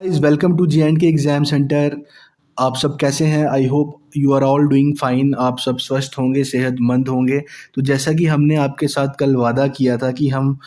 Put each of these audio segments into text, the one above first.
Is welcome to J and K exam centre. आप सब कैसे हैं? I hope you are all doing fine. आप सब स्वस्थ होंगे, सेहतमंद होंगे। तो जैसा कि हमने आपके साथ कल वादा किया था कि हम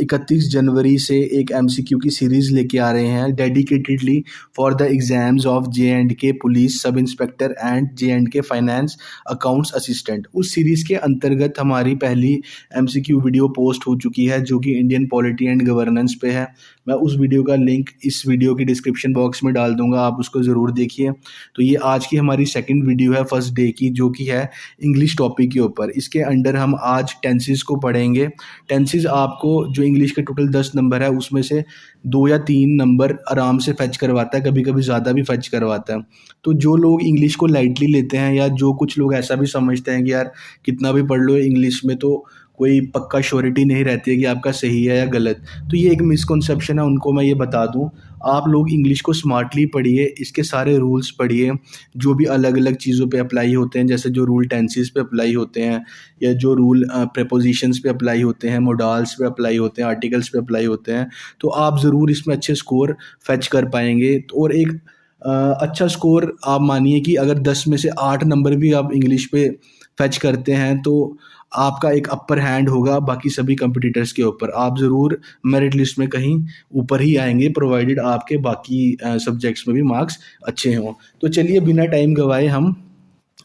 31 जनवरी से एक एमसीक्यू की सीरीज़ लेके आ रहे हैं dedicatedly for the exams of J and K police sub inspector and J and K finance accounts assistant. उस सीरीज़ के अंतर्गत हमारी पहली एमसीक्यू वीडियो पोस्ट हो चुकी है जो कि इंडियन पॉलिटी एंड गवर्नेंस पे है। मैं उस वीडियो का लिंक इस वीडियो की डिस्क्रिप्शन बॉक्स में डाल दूंगा, आप उसको ज़रूर देखिए। तो ये आज की हमारी सेकंड वीडियो है फर्स्ट डे की, जो कि है इंग्लिश टॉपिक के ऊपर। इसके अंडर हम आज टेंसेस को पढ़ेंगे। टेंसेस आपको जो इंग्लिश के टोटल 10 नंबर है उसमें से 2 या 3 नंबर आराम से फैच करवाता है, कभी कभी ज़्यादा भी फैच करवाता है। तो जो लोग इंग्लिश को लाइटली लेते हैं या जो कुछ लोग ऐसा भी समझते हैं कि यार कितना भी पढ़ लो इंग्लिश में तो कोई पक्का श्योरिटी नहीं रहती है कि आपका सही है या गलत, तो ये एक मिसकॉन्सेप्शन है, उनको मैं ये बता दूं। आप लोग इंग्लिश को स्मार्टली पढ़िए, इसके सारे रूल्स पढ़िए जो भी अलग अलग चीज़ों पे अप्लाई होते हैं, जैसे जो रूल टेंसेस पे अप्लाई होते हैं या जो रूल प्रेपोजिशंस पे अप्लाई होते हैं, मोडाल्स पे अप्लाई होते हैं, आर्टिकल्स पे अप्लाई होते हैं। तो आप ज़रूर इसमें अच्छे स्कोर फैच कर पाएंगे। और एक अच्छा स्कोर आप मानिए कि अगर 10 में से 8 नंबर भी आप इंग्लिश पे फैच करते हैं तो आपका एक अपर हैंड होगा बाकी सभी कंपटीटर्स के ऊपर। आप ज़रूर मेरिट लिस्ट में कहीं ऊपर ही आएंगे, प्रोवाइडेड आपके बाकी सब्जेक्ट्स में भी मार्क्स अच्छे हों। तो चलिए बिना टाइम गवाए हम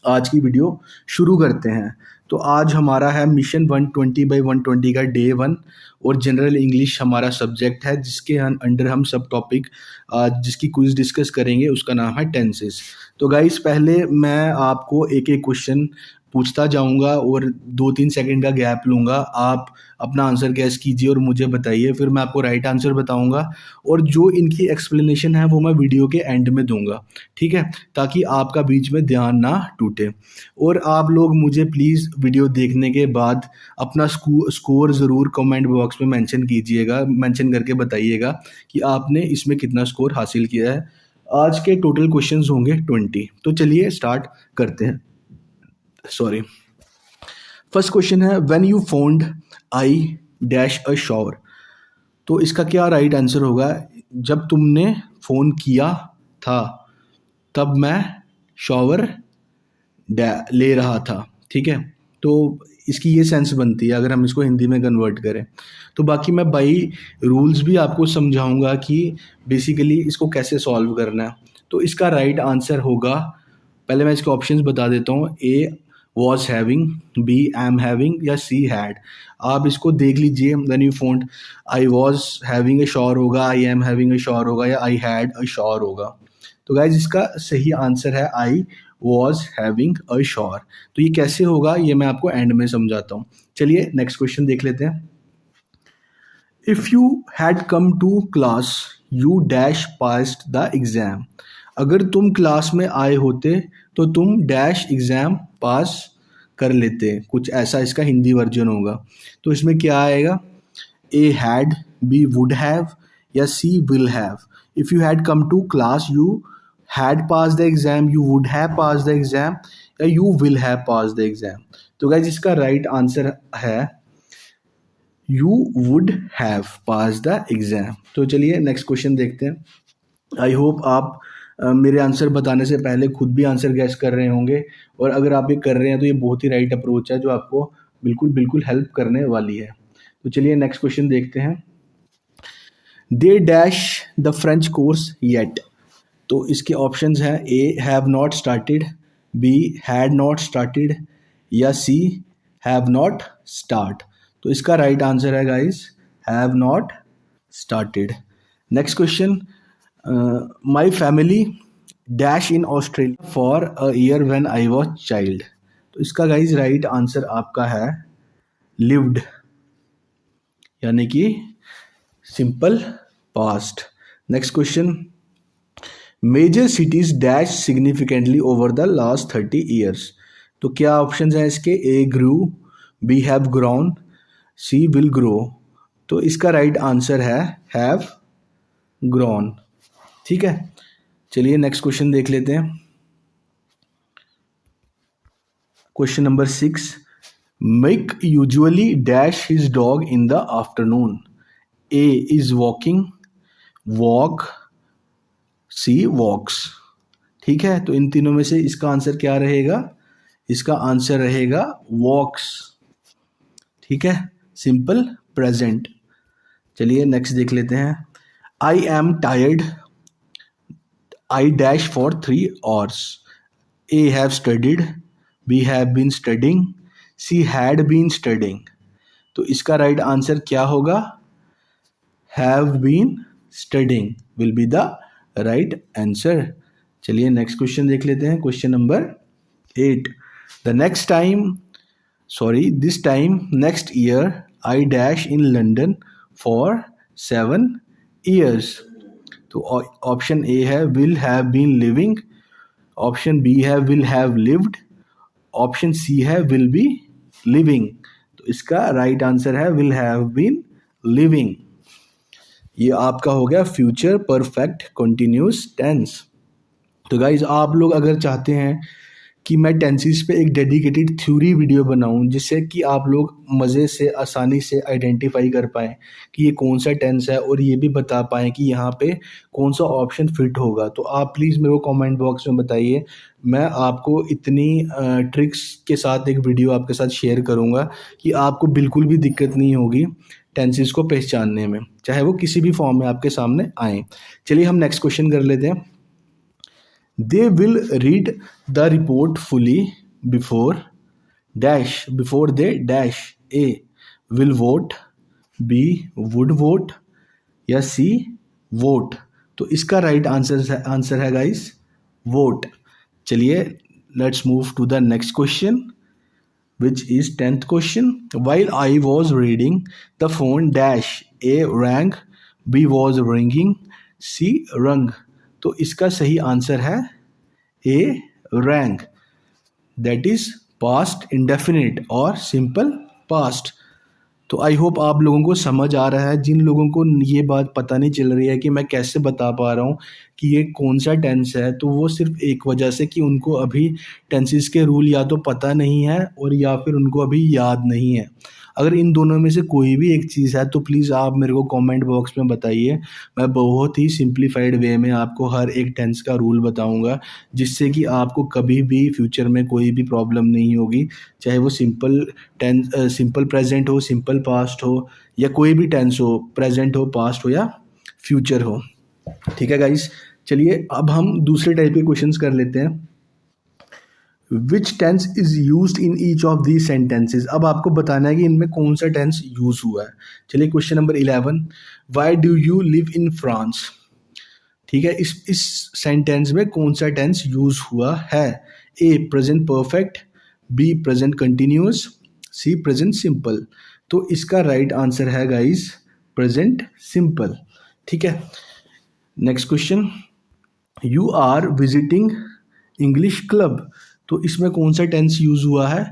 आज की वीडियो शुरू करते हैं। तो आज हमारा है मिशन 120/120 का डे 1 और जनरल इंग्लिश हमारा सब्जेक्ट है, जिसके अंडर हम सब टॉपिक जिसकी क्विज डिस्कस करेंगे उसका नाम है टेंसेस। तो गाइस पहले मैं आपको एक एक क्वेश्चन पूछता जाऊंगा और 2-3 सेकंड का गैप लूंगा। आप अपना आंसर गैस कीजिए और मुझे बताइए, फिर मैं आपको राइट आंसर बताऊंगा और जो इनकी एक्सप्लेनेशन है वो मैं वीडियो के एंड में दूंगा, ठीक है, ताकि आपका बीच में ध्यान ना टूटे। और आप लोग मुझे प्लीज़ वीडियो देखने के बाद अपना स्कोर ज़रूर कमेंट बॉक्स में मेंशन कीजिएगा, मेंशन करके बताइएगा कि आपने इसमें कितना स्कोर हासिल किया है। आज के टोटल क्वेश्चंस होंगे 20। तो चलिए स्टार्ट करते हैं। सॉरी। फर्स्ट क्वेश्चन है when you found I dash a shower. तो इसका क्या राइट आंसर होगा? जब तुमने फ़ोन किया था तब मैं शॉवर ले रहा था, ठीक है। तो इसकी ये सेंस बनती है अगर हम इसको हिंदी में कन्वर्ट करें। तो बाकी मैं बाई रूल्स भी आपको समझाऊंगा कि बेसिकली इसको कैसे सॉल्व करना है। तो इसका राइट आंसर होगा, पहले मैं इसके ऑप्शंस बता देता हूँ। A was having, B am having या सी हैड। आप इसको देख लीजिए, when you found I was having a shore होगा, I am having a shore होगा या आई हैड अ शॉर होगा। तो गाइज इसका सही आंसर है आई वॉज हैविंग अ शॉर। तो ये कैसे होगा ये मैं आपको एंड में समझाता हूँ। चलिए नेक्स्ट क्वेश्चन देख लेते हैं। If you had come to class you dash passed the exam. अगर तुम क्लास में आए होते तो तुम डैश एग्ज़ाम पास कर लेते, कुछ ऐसा इसका हिंदी वर्जन होगा। तो इसमें क्या आएगा? A had, B would have या C will have. If you had come to class you had pass the exam, you would have pass the exam या you will have pass the exam. तो guys इसका right answer है you would have pass the exam. तो चलिए next question देखते हैं। I hope आप मेरे आंसर बताने से पहले खुद भी आंसर गैस कर रहे होंगे, और अगर आप ये कर रहे हैं तो ये बहुत ही राइट अप्रोच है जो आपको बिल्कुल बिल्कुल हेल्प करने वाली है। तो चलिए नेक्स्ट क्वेश्चन देखते हैं। They dash the French course yet. तो इसके ऑप्शंस हैं A have not started, B had not started या सी हैव नॉट स्टार्ट। तो इसका राइट आंसर है guys have not started. Next question, my family dash in Australia for a year when I was child. तो इसका guys right answer आपका है lived, यानी कि simple past. Next question, major cities dash significantly over the last 30 years. तो क्या option है इसके? A grew, B have grown, C will grow. तो इसका राइट आंसर है हैव ग्रोन, ठीक है। चलिए नेक्स्ट क्वेश्चन देख लेते हैं। Question number 6, Mick usually dash his dog in the afternoon. A is walking, walk, C walks. ठीक है, तो इन तीनों में से इसका आंसर क्या रहेगा? इसका आंसर रहेगा वॉक्स। ठीक है, सिंपल प्रेजेंट। चलिए नेक्स्ट देख लेते हैं। I am tired I dash for 3 hours। A have studied, B have been studying, C had been studying. तो इसका राइट आंसर क्या होगा? Have been studying will be the right answer. चलिए next question देख लेते हैं। Question number 8। The next time this time next year I dash in London for 7 years। तो option A है will have been living, option B है will have lived, option C है will be living. तो इसका right answer है will have been living. ये आपका हो गया फ्यूचर परफेक्ट कंटिन्यूस टेंस। तो गाइज आप लोग अगर चाहते हैं कि मैं टेंसेस पे एक डेडिकेटेड थ्योरी वीडियो बनाऊं जिससे कि आप लोग मज़े से आसानी से आइडेंटिफाई कर पाएँ कि ये कौन सा टेंस है और ये भी बता पाएँ कि यहाँ पे कौन सा ऑप्शन फिट होगा, तो आप प्लीज़ मेरे को कमेंट बॉक्स में बताइए। मैं आपको इतनी ट्रिक्स के साथ एक वीडियो आपके साथ शेयर करूँगा कि आपको बिल्कुल भी दिक्कत नहीं होगी टेंसेस को पहचानने में, चाहे वो किसी भी फॉर्म में आपके सामने आए। चलिए हम नेक्स्ट क्वेश्चन कर लेते हैं। They will read the report fully before before they dash। A will vote, B would vote, या C vote। तो इसका राइट आंसर है गाइस वोट। चलिए let's move to the next question which is 10th question। While I was reading the phone dash A rang, B was ringing, C rung। तो इसका सही answer है A rank, that is past indefinite और simple past. तो I hope आप लोगों को समझ आ रहा है। जिन लोगों को ये बात पता नहीं चल रही है कि मैं कैसे बता पा रहा हूँ कि ये कौन सा टेंस है, तो वो सिर्फ एक वजह से कि उनको अभी टेंसेस के रूल या तो पता नहीं है और या फिर उनको अभी याद नहीं है। अगर इन दोनों में से कोई भी एक चीज़ है तो प्लीज़ आप मेरे को कमेंट बॉक्स में बताइए। मैं बहुत ही सिंप्लीफाइड वे में आपको हर एक टेंस का रूल बताऊंगा जिससे कि आपको कभी भी फ्यूचर में कोई भी प्रॉब्लम नहीं होगी, चाहे वो सिंपल प्रेजेंट हो, सिंपल पास्ट हो, या कोई भी टेंस हो, प्रेजेंट हो, पास्ट हो या फ्यूचर हो। ठीक है गाइस, चलिए अब हम दूसरे टाइप के क्वेश्चंस कर लेते हैं। Which tense is use in each of the sentences. अब आपको बताना है कि इनमें कौन सा टेंस यूज हुआ है। चलिए question number 11। Why do you live in France. ठीक है, इस सेंटेंस में कौन सा टेंस यूज हुआ है? A present perfect, B present continuous, C present simple. तो इसका राइट आंसर है गाइस प्रेजेंट सिंपल। ठीक है, next question. You are visiting English club. तो इसमें कौन सा टेंस यूज हुआ है?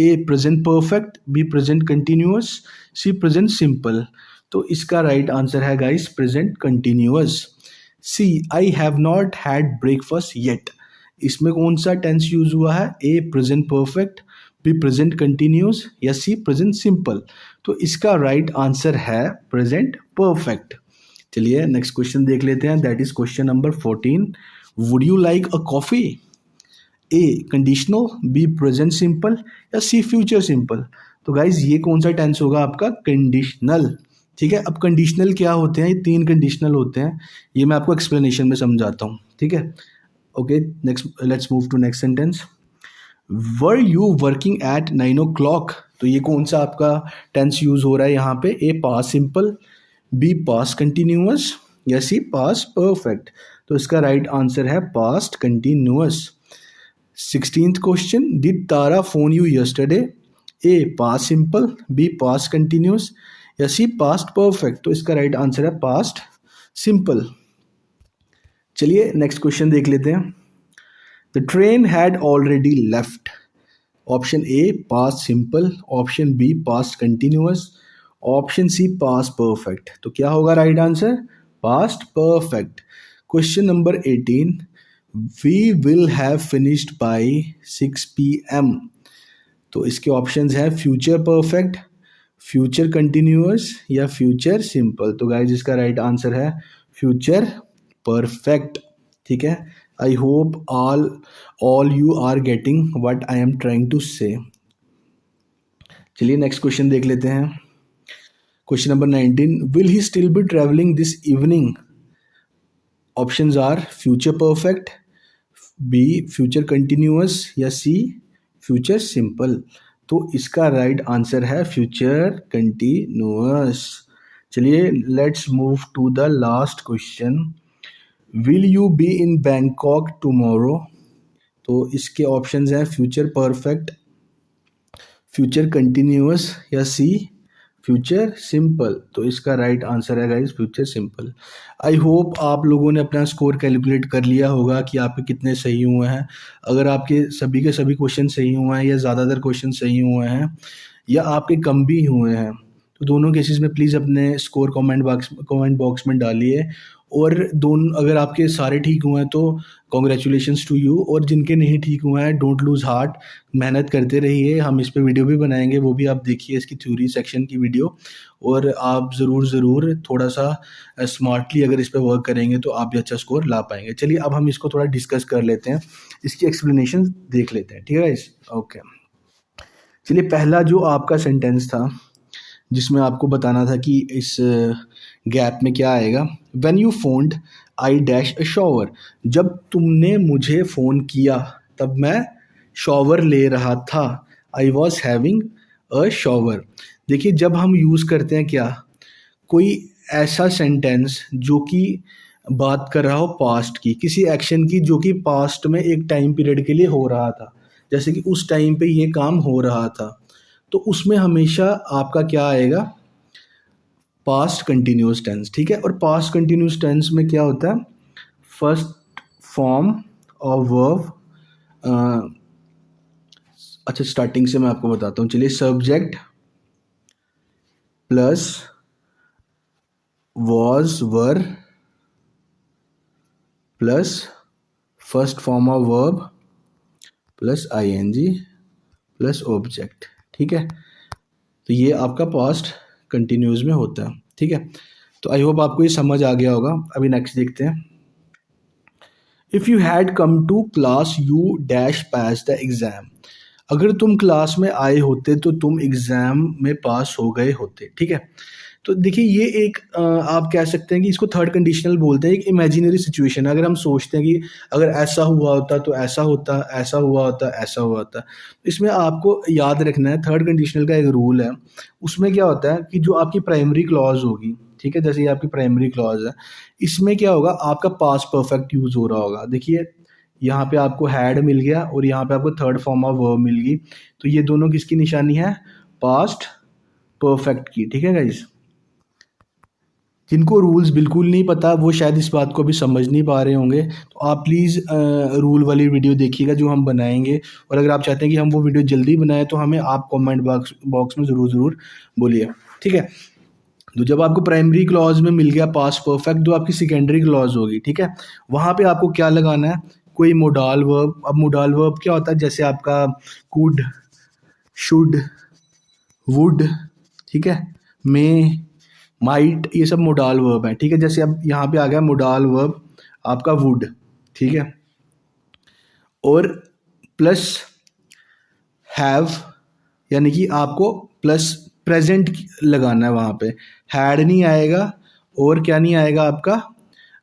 A present perfect, B present continuous, C present simple. तो इसका राइट आंसर है guys present continuous. C I have not had breakfast yet. इसमें कौन सा टेंस यूज हुआ है? A present perfect, B present continuous, या सी प्रेजेंट सिंपल। तो इसका राइट आंसर है प्रेजेंट परफेक्ट। चलिए नेक्स्ट क्वेश्चन देख लेते हैं, that is question number 14। Would you like a coffee. A conditional, be present simple, या सी फ्यूचर सिंपल। तो गाइज ये कौन सा टेंस होगा आपका? कंडीशनल। ठीक है, अब कंडीशनल क्या होते हैं? ये 3 कंडीशनल होते हैं, ये मैं आपको एक्सप्लेनेशन में समझाता हूँ। ठीक है, okay, next let's move to next sentence. Were you working at 9 o'clock। तो ये कौन सा आपका टेंस यूज हो रहा है यहाँ पे? A past simple, B past continuous, या सी पास्ट परफेक्ट। तो इसका राइट आंसर है past continuous. 16th question. Did Tara phone you yesterday. A past simple, B past continuous, या सी पास्ट परफेक्ट। तो इसका राइट आंसर है पास्ट सिंपल। चलिए next question देख लेते हैं। The train had already left. Option A past simple, option B past continuous, option C past perfect. तो क्या होगा right answer? Past perfect. Question number 18। We will have finished by 6 PM। तो इसके options हैं future perfect, future continuous, या future simple. तो guys इसका right answer है फ्यूचर परफेक्ट। ठीक है, I hope all you are getting what I am trying to say. चलिए नेक्स्ट क्वेश्चन देख लेते हैं। Question number 19, will he still be travelling this evening? Options are future perfect, B future continuous, या C future simple. तो इसका right answer है future continuous. चलिए let's move to the last question, will you be in Bangkok tomorrow? तो इसके options हैं future perfect, future continuous, या C future simple. तो इसका राइट आंसर है guys future simple. I hope आप लोगों ने अपना स्कोर कैलकुलेट कर लिया होगा कि आपके कितने सही हुए हैं। अगर आपके सभी के सभी क्वेश्चन सही हुए हैं या ज़्यादातर क्वेश्चन सही हुए हैं या आपके कम भी हुए हैं, तो दोनों केसेस में प्लीज़ अपने स्कोर कमेंट बॉक्स में डालिए। और दोनों अगर आपके सारे ठीक हुए हैं तो कॉन्ग्रेचुलेशंस टू यू, और जिनके नहीं ठीक हुए हैं डोंट लूज़ हार्ट, मेहनत करते रहिए। हम इस पे वीडियो भी बनाएंगे, वो भी आप देखिए इसकी थ्योरी सेक्शन की वीडियो। और आप ज़रूर थोड़ा सा स्मार्टली अगर इस पे वर्क करेंगे तो आप भी अच्छा स्कोर ला पाएंगे। चलिए अब हम इसको थोड़ा डिस्कस कर लेते हैं, इसकी एक्सप्लेनेशन देख लेते हैं, ठीक है गाइस? ओके, चलिए पहला जो आपका सेंटेंस था जिसमें आपको बताना था कि इस गैप में क्या आएगा, when you found I dash a shower. जब तुमने मुझे फ़ोन किया तब मैं शॉवर ले रहा था, आई वॉज हैविंग अ शॉवर। देखिए जब हम यूज़ करते हैं क्या, कोई ऐसा सेंटेंस जो कि बात कर रहा हो पास्ट की, किसी एक्शन की जो कि पास्ट में एक टाइम पीरियड के लिए हो रहा था, जैसे कि उस टाइम पे ये काम हो रहा था, तो उसमें हमेशा आपका क्या आएगा, पास्ट कंटिन्यूस टेंस। ठीक है, और पास्ट कंटिन्यूस टेंस में क्या होता है, फर्स्ट फॉर्म ऑफ वर्ब। अच्छा स्टार्टिंग से मैं आपको बताता हूँ, चलिए subject plus was were plus first form of verb plus ING plus object. ठीक है, तो ये आपका पास्ट कंटिन्यूस में होता है। ठीक है, तो आई होप आपको ये समझ आ गया होगा। अभी नेक्स्ट देखते हैं, if you had come to class you dash pass the exam. अगर तुम क्लास में आए होते तो तुम एग्ज़ाम में पास हो गए होते। ठीक है, तो देखिए ये एक आप कह सकते हैं कि इसको थर्ड कंडीशनल बोलते हैं, एक इमेजिनरी सिचुएशन। अगर हम सोचते हैं कि अगर ऐसा हुआ होता तो ऐसा होता, ऐसा हुआ होता ऐसा हुआ होता, इसमें आपको याद रखना है थर्ड कंडीशनल का एक रूल है। उसमें क्या होता है कि जो आपकी प्राइमरी क्लॉज होगी, ठीक है, जैसे ये आपकी प्राइमरी क्लॉज है, इसमें क्या होगा, आपका पास्ट परफेक्ट यूज़ हो रहा होगा। देखिए यहाँ पे आपको हैड मिल गया और यहाँ पे आपको थर्ड फॉर्म ऑफ वर्ब मिल गई, तो ये दोनों किसकी निशानी है, पास्ट परफेक्ट की। ठीक है गाइस, जिनको रूल्स बिल्कुल नहीं पता वो शायद इस बात को भी समझ नहीं पा रहे होंगे, तो आप प्लीज़ रूल वाली वीडियो देखिएगा जो हम बनाएंगे। और अगर आप चाहते हैं कि हम वो वीडियो जल्दी बनाएं तो हमें आप कमेंट बॉक्स में ज़रूर बोलिए। ठीक है, तो जब आपको प्राइमरी क्लॉज में मिल गया पास्ट परफेक्ट, जो आपकी सेकेंडरी क्लॉज होगी, ठीक है, वहाँ पे आपको क्या लगाना है, कोई मोडाल वर्ब। अब मोडाल वर्ब क्या होता है, जैसे आपका कुड, शुड, वुड, ठीक है, मे, माइट, ये सब मोडाल वर्ब है। ठीक है, जैसे अब यहाँ पे आ गया मोडाल वर्ब आपका वुड। ठीक है, और प्लस हैव, यानी कि आपको प्लस प्रेजेंट लगाना है वहाँ पे, हैड नहीं आएगा और क्या नहीं आएगा आपका,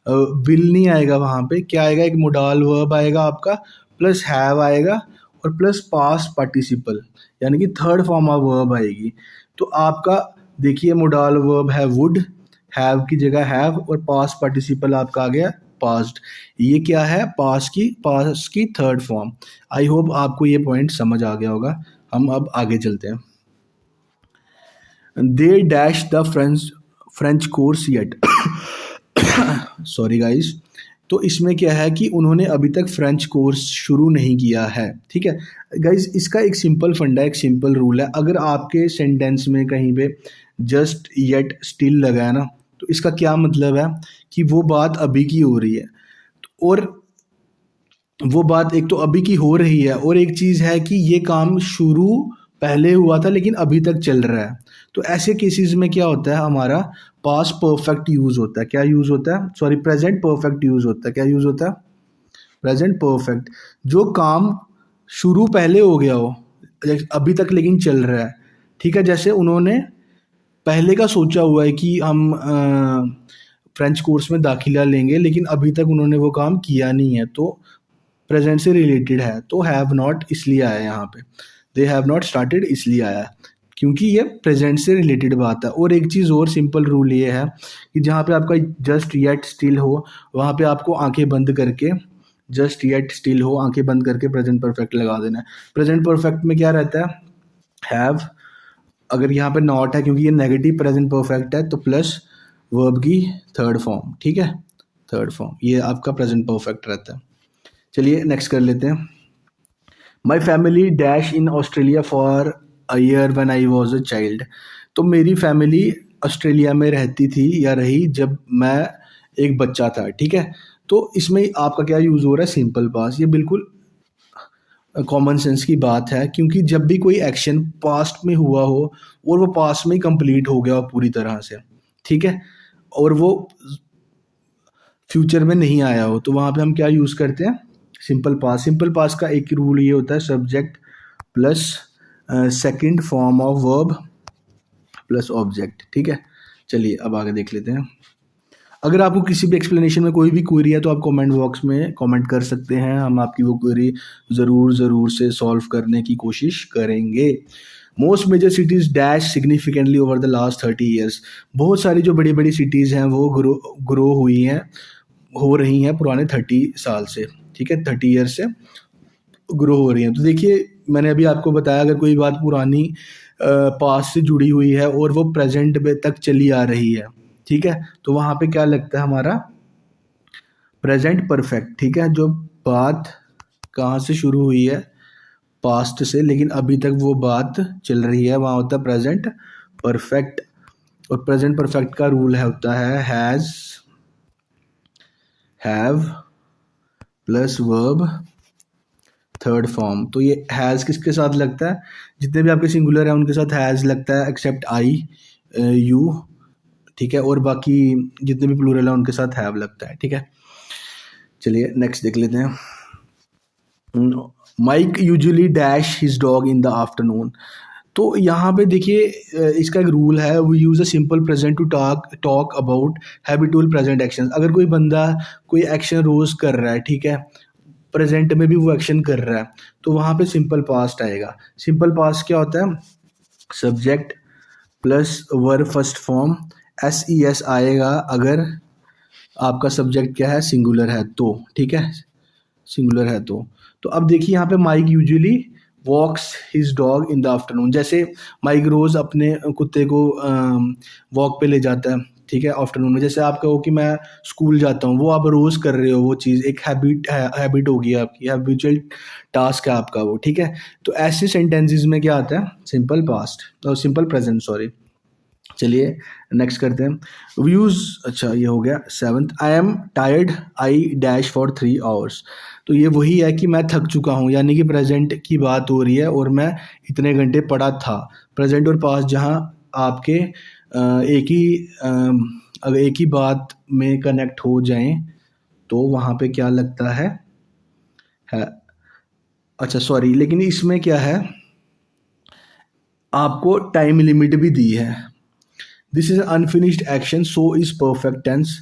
विल नहीं आएगा। वहाँ पे क्या आएगा, एक मोडाल वर्ब आएगा आपका, प्लस हैव आएगा और प्लस पास्ट पार्टिसिपल, यानी कि थर्ड फॉर्म ऑफ वर्ब आएगी। तो आपका देखिए मोडाल वर्ब है वुड, हैव की जगह हैव, और पास्ट पार्टिसिपल आपका आ गया पास्ट। ये क्या है, पास्ट की थर्ड फॉर्म। आई होप आपको ये पॉइंट समझ आ गया होगा। हम अब आगे चलते हैं, they dash the French course yet. Sorry guys, तो इसमें क्या है कि उन्होंने अभी तक फ्रेंच कोर्स शुरू नहीं किया है। ठीक है गाइस, इसका एक सिंपल फंडा, एक सिंपल रूल है, अगर आपके सेंटेंस में कहीं पे जस्ट येट स्टिल लगा है ना, तो इसका क्या मतलब है कि वो बात अभी की हो रही है। और वो बात एक तो अभी की हो रही है, और एक चीज़ है कि ये काम शुरू पहले हुआ था लेकिन अभी तक चल रहा है। तो ऐसे केसेस में क्या होता है, हमारा पास्ट परफेक्ट यूज़ होता है। क्या यूज़ होता है, सॉरी प्रेजेंट परफेक्ट यूज़ होता है। क्या यूज़ होता है, प्रेजेंट परफेक्ट, जो काम शुरू पहले हो गया हो, अभी तक लेकिन चल रहा है, ठीक है। जैसे उन्होंने पहले का सोचा हुआ है कि हम फ्रेंच कोर्स में दाखिला लेंगे, लेकिन अभी तक उन्होंने वो काम किया नहीं है, तो प्रेजेंट से रिलेटेड है, तो हैव नॉट इसलिए आया यहाँ पे, दे हैव नॉट स्टार्टेड इसलिए आया, क्योंकि ये प्रेजेंट से रिलेटेड बात है। और एक चीज़ और सिंपल रूल ये है कि जहाँ पे आपका जस्ट येट स्टिल हो, वहाँ पे आपको आंखें बंद करके, जस्ट येट स्टिल हो आंखें बंद करके प्रेजेंट परफेक्ट लगा देना है। प्रेजेंट परफेक्ट में क्या रहता है, हैव, अगर यहाँ पे नॉट है क्योंकि ये नेगेटिव प्रेजेंट परफेक्ट है, तो प्लस वर्ब की थर्ड फॉर्म, ठीक है, थर्ड फॉर्म, ये आपका प्रेजेंट परफेक्ट रहता है। चलिए नेक्स्ट कर लेते हैं। माई family dash in Australia for a year when I was a child. तो मेरी फैमिली ऑस्ट्रेलिया में रहती थी या रही जब मैं एक बच्चा था, ठीक है। तो इसमें आपका क्या यूज़ हो रहा है, सिंपल पास्ट, ये बिल्कुल कॉमन सेंस की बात है, क्योंकि जब भी कोई एक्शन पास्ट में हुआ हो और वो पास्ट में ही कंप्लीट हो गया हो पूरी तरह से, ठीक है, और वो फ्यूचर में नहीं आया हो, तो वहाँ पे हम क्या यूज़ करते हैं, सिंपल पास्ट। सिंपल पास्ट का एक रूल ये होता है, subject plus second form of verb plus object, ठीक है। चलिए अब आगे देख लेते हैं। अगर आपको किसी भी एक्सप्लेनेशन में कोई भी क्वेरी है तो आप कमेंट बॉक्स में कमेंट कर सकते हैं, हम आपकी वो क्वेरी ज़रूर से सॉल्व करने की कोशिश करेंगे। Most major cities dash significantly over the last 30 years. बहुत सारी जो बड़ी बड़ी सिटीज़ हैं वो ग्रो हुई हैं, हो रही हैं पुराने 30 साल से, ठीक है, 30 ईयर्स से ग्रो हो रही हैं। तो देखिए मैंने अभी आपको बताया, अगर कोई बात पुरानी पास्ट से जुड़ी हुई है और वो प्रेजेंट में तक चली आ रही है, ठीक है, तो वहाँ पे क्या लगता है हमारा, प्रेजेंट परफेक्ट, ठीक है। जो बात कहाँ से शुरू हुई है, पास्ट से, लेकिन अभी तक वो बात चल रही है, वहाँ होता है प्रेजेंट परफेक्ट। और प्रेजेंट परफेक्ट का रूल है, होता है has, have plus verb third form. तो ये हैज़ किसके साथ लगता है, जितने भी आपके सिंगुलर हैं उनके साथ हैज़ लगता है, एक्सेप्ट आई, यू, ठीक है, और बाकी जितने भी प्लूरल हैं उनके साथ हैव लगता है, ठीक है। चलिए नेक्स्ट देख लेते हैं। Mike usually dash his dog in the afternoon. तो यहाँ पे देखिए इसका एक रूल है, we use a simple present to talk about habitual present action. अगर कोई बंदा कोई एक्शन रोज़ कर रहा है, ठीक है, प्रेजेंट में भी वो एक्शन कर रहा है, तो वहाँ पे सिंपल पास्ट आएगा। सिंपल पास्ट क्या होता है, subject plus verb first form, S E S आएगा अगर आपका सब्जेक्ट क्या है, सिंगुलर है तो, ठीक है, सिंगुलर है तो अब देखिए यहाँ पे Mike usually walks his dog in the afternoon. जैसे माइक रोज़ अपने कुत्ते को वॉक पे ले जाता है, ठीक है, आफ्टरनून में। जैसे आप कहो कि मैं स्कूल जाता हूँ, वो आप रोज़ कर रहे हो, वो चीज़ एक हैबिट होगी आपकी, हैबिचुअल टास्क है आपका वो, ठीक है। तो ऐसे सेंटेंसेस में क्या आता है, सिंपल पास्ट और सिंपल प्रेजेंट, सॉरी। चलिए नेक्स्ट करते हैं व्यूज़। अच्छा ये हो गया seventh, I am tired I dash for 3 hours. तो ये वही है कि मैं थक चुका हूँ, यानी कि प्रेजेंट की बात हो रही है और मैं इतने घंटे पढ़ा था। प्रेजेंट और पास्ट जहाँ आपके अगर एक ही बात में कनेक्ट हो जाएं तो वहाँ पे क्या लगता है अच्छा सॉरी, लेकिन इसमें क्या है, आपको टाइम लिमिट भी दी है। This is unfinished action, so is perfect tense,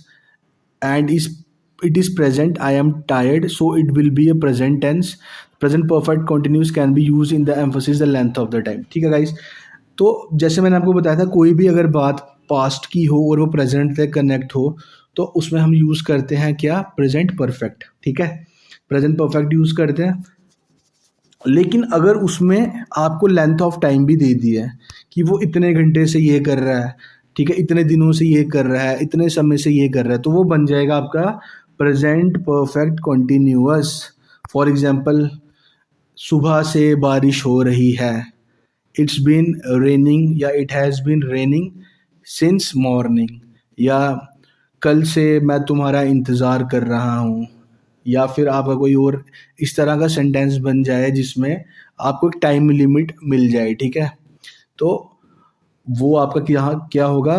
and is it is present, I am tired, so it will be a present tense. Present perfect continuous can be used in the emphasis the length of the time, ठीक है guys. तो जैसे मैंने आपको बताया था, कोई भी अगर बात पास्ट की हो और वो प्रेजेंट से कनेक्ट हो तो उसमें हम यूज़ करते हैं क्या, प्रेजेंट परफेक्ट, ठीक है, प्रेजेंट परफेक्ट यूज़ करते हैं। लेकिन अगर उसमें आपको लेंथ ऑफ टाइम भी दे दी है कि वो इतने घंटे से ये कर रहा है, ठीक है, इतने दिनों से ये कर रहा है, इतने समय से ये कर रहा है, तो वो बन जाएगा आपका present perfect continuous. For example, सुबह से बारिश हो रही है, इट्स बीन रेनिंग, या it has been raining since morning, या कल से मैं तुम्हारा इंतज़ार कर रहा हूँ, या फिर आपका कोई और इस तरह का सेंटेंस बन जाए जिसमें आपको एक टाइम लिमिट मिल जाए, ठीक है। तो वो आपका क्या क्या होगा,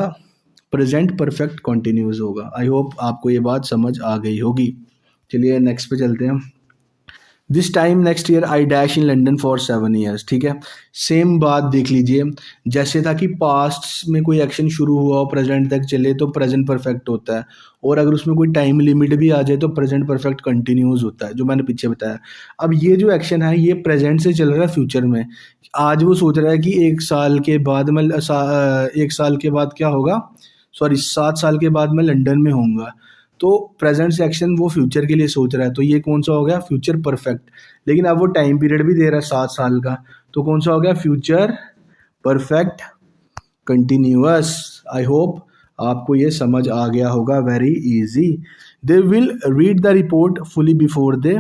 प्रेजेंट परफेक्ट कॉन्टिन्यूस होगा। आई होप आपको ये बात समझ आ गई होगी। चलिए नेक्स्ट पे चलते हैं। This time next year I dash in London for 7 years. ठीक है, सेम बात देख लीजिए, जैसे था कि पास्ट में कोई एक्शन शुरू हुआ और प्रेजेंट तक चले तो प्रेजेंट परफेक्ट होता है, और अगर उसमें कोई टाइम लिमिट भी आ जाए तो प्रेजेंट परफेक्ट कंटिन्यूस होता है, जो मैंने पीछे बताया। अब ये जो एक्शन है ये प्रेजेंट से चल रहा है फ्यूचर में। आज वो सोच रहा है कि 1 साल के बाद मैं 1 साल के बाद क्या होगा, सॉरी 7 साल के बाद मैं लंदन में होऊंगा। तो प्रेजेंट से एक्शन वो फ्यूचर के लिए सोच रहा है, तो ये कौन सा हो गया, फ्यूचर परफेक्ट। लेकिन अब वो टाइम पीरियड भी दे रहा है 7 साल का, तो कौन सा हो गया, future perfect continuous. I hope आपको ये समझ आ गया होगा, very easy. They will read the report fully before they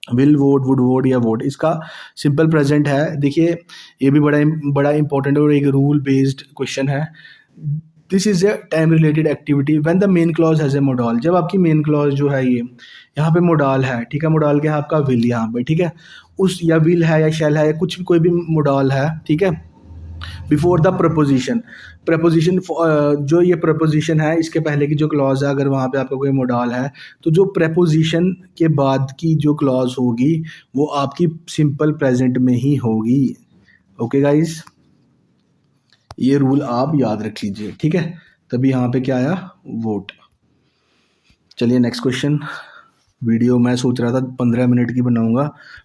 will vote, would vote या वोट, इसका सिंपल प्रेजेंट है। देखिए ये भी बड़ा बड़ा इंपॉर्टेंट और एक रूल बेस्ड क्वेश्चन है। This is a time related activity when the main clause has a modal. जब आपकी मेन क्लॉज जो है ये यहाँ पे मोडाल है, ठीक है, मोडाल क्या है आपका, विल यहाँ पे, ठीक है, उस या विल है या शैल है या कुछ भी कोई भी मोडाल है, ठीक है, बिफोर द प्रपोजिशन। प्रपोजिशन जो ये प्रपोजिशन है इसके पहले की जो क्लॉज है, अगर वहाँ पे आपका कोई मोडाल है तो जो प्रपोजिशन के बाद की जो क्लॉज होगी वो आपकी सिंपल प्रेजेंट में ही होगी। ओके गाइस, ये रूल आप याद रख लीजिए, ठीक है। तभी यहाँ पे क्या आया, वोट। चलिए नेक्स्ट क्वेश्चन। वीडियो मैं सोच रहा था 15 मिनट की बनाऊंगा,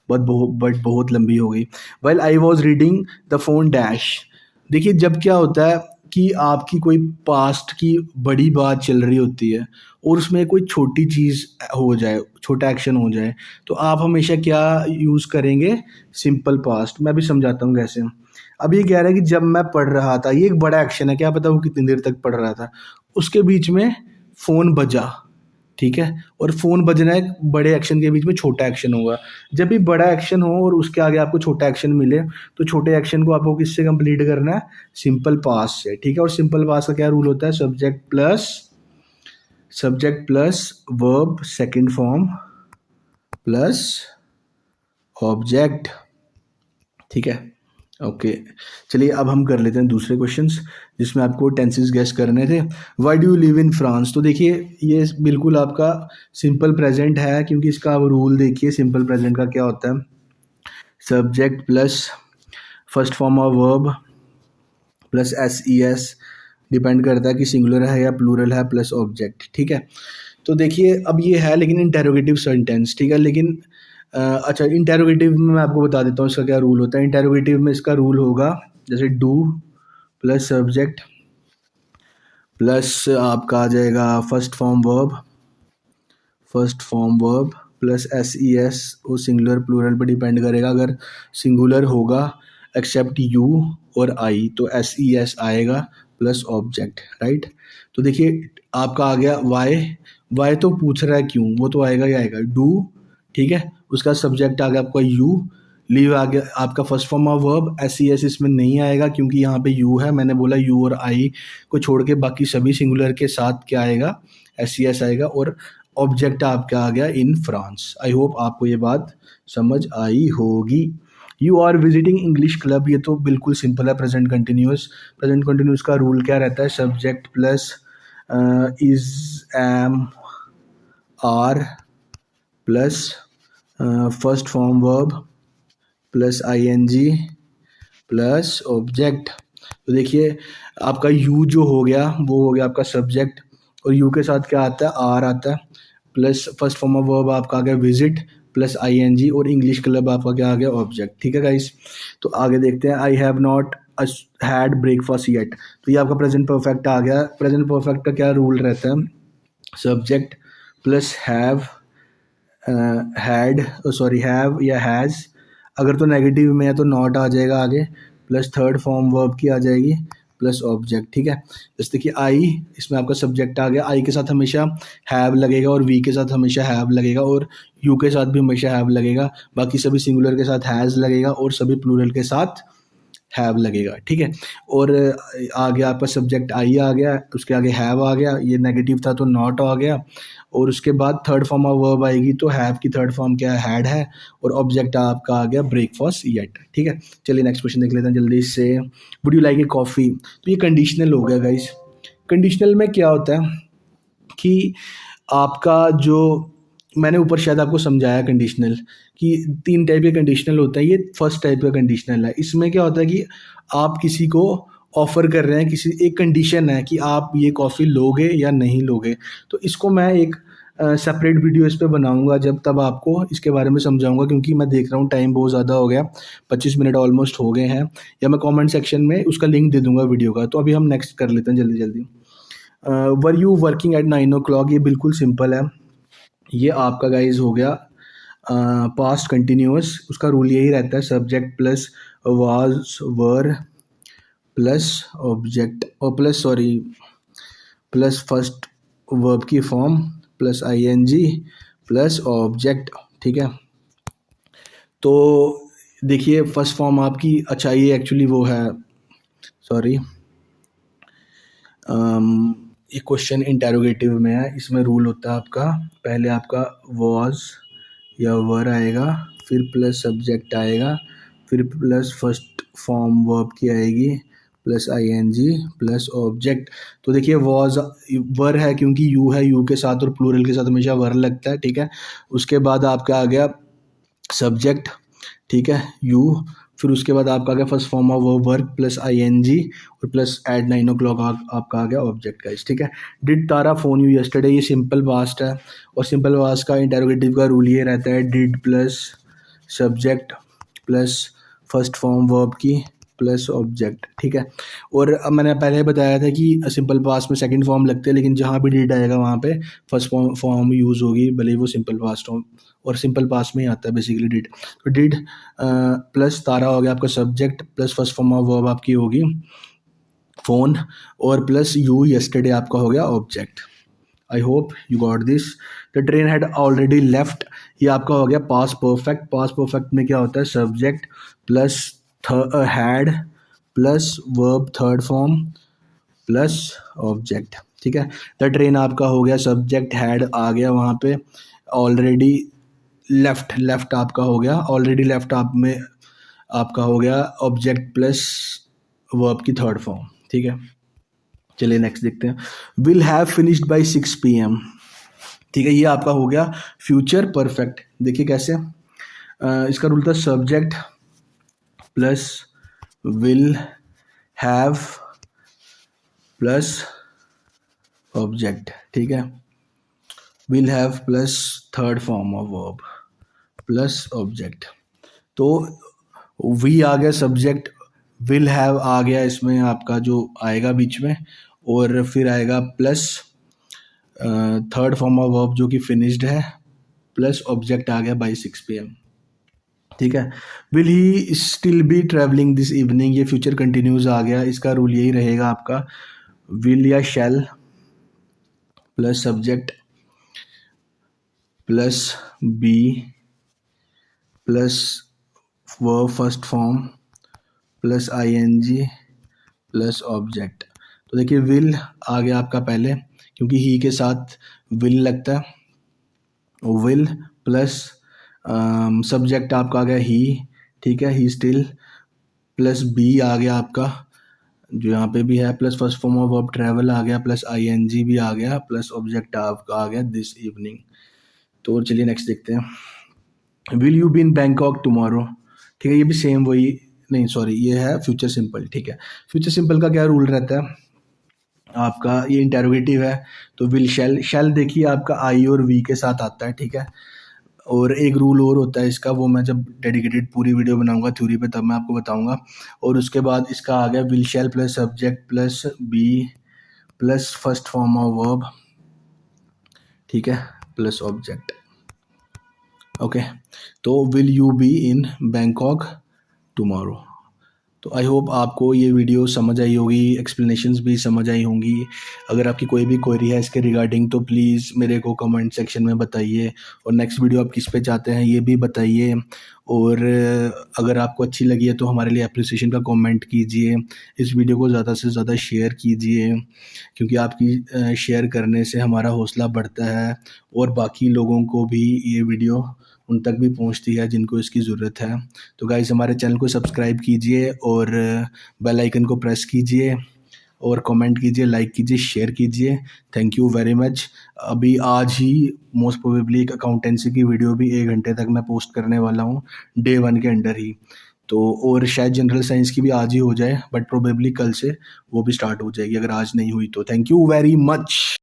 बट बहुत लंबी हो गई। Well I was reading the phone dash. देखिए जब क्या होता है कि आपकी कोई पास्ट की बड़ी बात चल रही होती है और उसमें कोई छोटी चीज़ हो जाए, छोटा एक्शन हो जाए, तो आप हमेशा क्या यूज़ करेंगे, सिंपल पास्ट। मैं भी समझाता हूँ कैसे। अब ये कह रहा है कि जब मैं पढ़ रहा था, ये एक बड़ा एक्शन है, क्या पता वो कितनी देर तक पढ़ रहा था, उसके बीच में फ़ोन बजा, ठीक है, और फ़ोन बजना एक बड़े एक्शन के बीच में छोटा एक्शन होगा। जब भी बड़ा एक्शन हो और उसके आगे आपको छोटा एक्शन मिले तो छोटे एक्शन को आपको किससे कंप्लीट करना है, सिंपल पास्ट से, ठीक है। और सिंपल पास्ट का क्या रूल होता है, subject plus verb second form plus object, ठीक है। ओके, चलिए अब हम कर लेते हैं दूसरे क्वेश्चंस जिसमें आपको टेंसेस गेस करने थे। Why do you live in France. तो देखिए ये बिल्कुल आपका सिंपल प्रेजेंट है, क्योंकि इसका आप रूल देखिए, सिंपल प्रेजेंट का क्या होता है, subject plus first form of verb plus SES, depend करता है कि सिंगुलर है या प्लूरल है, प्लस ऑब्जेक्ट, ठीक है। तो देखिए अब ये है लेकिन इंटेरोगेटिव सेंटेंस, ठीक है, लेकिन अच्छा इंटेरोगेटिव में मैं आपको बता देता हूँ इसका क्या रूल होता है। इंटेरोगेटिव में इसका रूल होगा जैसे डू प्लस सब्जेक्ट प्लस आपका आ जाएगा first form verb plus SES, वो सिंगुलर प्लूरल पर डिपेंड करेगा। अगर सिंगुलर होगा एक्सेप्ट यू और आई तो SES आएगा प्लस ऑब्जेक्ट, राइट। तो देखिए आपका आ गया वाई तो पूछ रहा है क्यों, वो तो आएगा ही आएगा, डू, ठीक है, उसका सब्जेक्ट आ गया आपका यू, लीव आ गया आपका first form of verb, SES इसमें नहीं आएगा क्योंकि यहाँ पे यू है, मैंने बोला यू और आई को छोड़ के बाकी सभी सिंगुलर के साथ क्या आएगा, SES आएगा, और ऑब्जेक्ट आपका आ गया इन फ्रांस। आई होप आपको ये बात समझ आई होगी। You are visiting English club, ये तो बिल्कुल सिंपल है, प्रेजेंट कंटिन्यूस का रूल क्या रहता है, subject plus is am are plus first form verb plus ING plus object. तो देखिए आपका यू जो हो गया वो हो गया आपका सब्जेक्ट, और यू के साथ क्या आता है, आर आता है, plus first form of verb आपका आ गया विजिट प्लस ING, और इंग्लिश क्लब आपका क्या आ गया, ऑब्जेक्ट, ठीक है गाइस। तो आगे देखते हैं, आई have not had breakfast yet. तो ये आपका प्रेजेंट परफेक्ट आ गया। प्रेजेंट परफेक्ट का क्या रूल रहता है, सब्जेक्ट प्लस हैव हैव या हैज़, अगर तो नेगेटिव में है तो नॉट आ जाएगा आगे, प्लस थर्ड फॉर्म वर्ब की आ जाएगी प्लस ऑब्जेक्ट, ठीक है। जैसे देखिए आई, इसमें आपका सब्जेक्ट आ गया, आई के साथ हमेशा हैव लगेगा और वी के साथ हमेशा हैव लगेगा और यू के साथ भी हमेशा हैव लगेगा, बाकी सभी सिंगुलर के साथ हैज़ लगेगा और सभी प्लूरल के साथ हैव लगेगा, ठीक है। और आगे आपका सब्जेक्ट आई आ गया, उसके आगे हैव आ गया, ये नेगेटिव था तो नॉट आ गया, और उसके बाद थर्ड फॉर्म ऑफ वर्ब आएगी तो हैव की थर्ड फॉर्म क्या है, हैड है, और ऑब्जेक्ट आपका आ गया ब्रेकफास्ट येट, ठीक है। चलिए नेक्स्ट क्वेश्चन देख लेते हैं जल्दी से। Would you like a coffee. तो ये कंडीशनल हो गया गाइस। कंडीशनल में क्या होता है कि आपका जो मैंने ऊपर शायद आपको समझाया कंडीशनल कि 3 टाइप के कंडीशनल होते हैं। ये फर्स्ट टाइप का कंडीशनल है। इसमें क्या होता है कि आप किसी को ऑफ़र कर रहे हैं, किसी एक कंडीशन है कि आप ये कॉफ़ी लोगे या नहीं लोगे। तो इसको मैं एक सेपरेट वीडियो इस पे बनाऊँगा, जब तब आपको इसके बारे में समझाऊँगा, क्योंकि मैं देख रहा हूँ टाइम बहुत ज़्यादा हो गया, 25 मिनट ऑलमोस्ट हो गए हैं। या मैं कमेंट सेक्शन में उसका लिंक दे दूँगा वीडियो का। तो अभी हम नेक्स्ट कर लेते हैं जल्दी-जल्दी। Were you working at 9 o'clock, ये बिल्कुल सिंपल है। ये आपका गाइस हो गया पास्ट कंटिन्यूअस। उसका रूल यही रहता है, subject plus was were plus object और प्लस फर्स्ट वर्ब की form plus ING plus object. ठीक है, तो देखिए फर्स्ट फॉर्म आपकी, अच्छा ये एक्चुअली वो है, सॉरी, ये क्वेश्चन इंटेरोगेटिव में है। इसमें रूल होता है आपका, पहले आपका वॉज या वर आएगा, फिर प्लस सब्जेक्ट आएगा, फिर प्लस फर्स्ट फॉर्म वर्ब की आएगी, प्लस आईएनजी प्लस ऑब्जेक्ट। तो देखिए वॉज वर है क्योंकि यू है, यू के साथ और प्लूरल के साथ हमेशा वर लगता है। ठीक है, उसके बाद आपका आ गया सब्जेक्ट, ठीक है, यू, फिर उसके बाद आपका आ गया first form of verb plus ING और प्लस एट 9 ओ क्लॉक आपका आ गया ऑब्जेक्ट का। ठीक है, did Tara phone you yesterday, ये सिंपल पास्ट है और सिंपल पास्ट का इंटेरोगेटिव का रूल ये रहता है, did plus subject plus first form verb की प्लस ऑब्जेक्ट। ठीक है, और अब मैंने पहले बताया था कि सिंपल पास्ट में सेकंड फॉर्म लगते हैं, लेकिन जहाँ भी डिड आएगा वहाँ पे फर्स्ट फॉर्म यूज़ होगी, भले ही वो सिंपल पास्ट हो, और सिंपल पास्ट में ही आता है बेसिकली डिड। तो डिड प्लस तारा हो गया आपका subject plus first form of verb आपकी होगी फ़ोन, और प्लस यू यस्टरडे आपका हो गया object. I hope you got this. The train had already left, ये आपका हो गया पास्ट परफेक्ट। पास्ट परफेक्ट में क्या होता है, subject plus had plus verb third form plus object. ठीक है, द ट्रेन आपका हो गया सब्जेक्ट, हैड आ गया वहाँ पे, ऑलरेडी लेफ्ट आपका हो गया, ऑलरेडी लेफ्ट आप में आपका हो गया ऑब्जेक्ट प्लस वर्ब की थर्ड फॉर्म। ठीक है, चलिए नेक्स्ट देखते हैं। Will have finished by 6 PM। ठीक है, ये आपका हो गया फ्यूचर परफेक्ट। देखिए कैसे, इसका रूल था subject plus will have plus object. ठीक है, will have plus third form of verb plus object. तो वी आ गया सब्जेक्ट, विल हैव आ गया इसमें आपका जो आएगा बीच में, और फिर आएगा plus third form of verb जो कि फिनिश्ड है, प्लस ऑब्जेक्ट आ गया बाई 6 PM। ठीक है, will he still be travelling this evening, ये फ्यूचर कंटिन्यूज आ गया। इसका रूल यही रहेगा आपका, विल या shall plus subject plus be plus verb first form plus ING plus object. तो देखिए विल आ गया आपका पहले, क्योंकि ही के साथ विल लगता है, विल प्लस सब्जेक्ट आपका आ गया ही। ठीक है, ही स्टिल, प्लस बी आ गया आपका जो यहाँ पे भी है, plus first form of verb travel आ गया, प्लस आईएनजी भी आ गया, प्लस ऑब्जेक्ट आपका आ गया दिस इवनिंग। तो चलिए नेक्स्ट देखते हैं। Will you be in Bangkok tomorrow. ठीक है, ये भी सेम वही, नहीं सॉरी, ये है फ्यूचर सिंपल। ठीक है, फ्यूचर सिंपल का क्या रूल रहता है आपका, ये इंटेरोगेटिव है, तो विल शैल देखिए आपका आई और वी के साथ आता है। ठीक है, और एक रूल और होता है इसका, वो मैं जब डेडिकेटेड पूरी वीडियो बनाऊंगा थ्योरी पे तब मैं आपको बताऊंगा। और उसके बाद इसका आ गया will shall plus subject plus be plus first form of verb, ठीक है, प्लस ऑब्जेक्ट। ओके, तो will you be in Bangkok tomorrow. तो आई होप आपको ये वीडियो समझ आई होगी, एक्सप्लेनेशंस भी समझ आई होंगी। अगर आपकी कोई भी क्वेरी है इसके रिगार्डिंग तो प्लीज़ मेरे को कमेंट सेक्शन में बताइए, और नेक्स्ट वीडियो आप किस पे चाहते हैं ये भी बताइए। और अगर आपको अच्छी लगी है तो हमारे लिए एप्रिसिएशन का कमेंट कीजिए, इस वीडियो को ज़्यादा से ज़्यादा शेयर कीजिए, क्योंकि आपकी शेयर करने से हमारा हौसला बढ़ता है और बाकी लोगों को भी ये वीडियो उन तक भी पहुंचती है जिनको इसकी ज़रूरत है। तो गाइस हमारे चैनल को सब्सक्राइब कीजिए और बेल आइकन को प्रेस कीजिए। और कमेंट कीजिए, लाइक कीजिए, शेयर कीजिए। Thank you very much. अभी आज ही मोस्ट प्रोबेबली एक अकाउंटेंसी की वीडियो भी 1 घंटे तक मैं पोस्ट करने वाला हूँ, डे 1 के अंडर ही। तो और शायद जनरल साइंस की भी आज ही हो जाए, बट प्रोबेबली कल से वो भी स्टार्ट हो जाएगी अगर आज नहीं हुई तो। Thank you very much.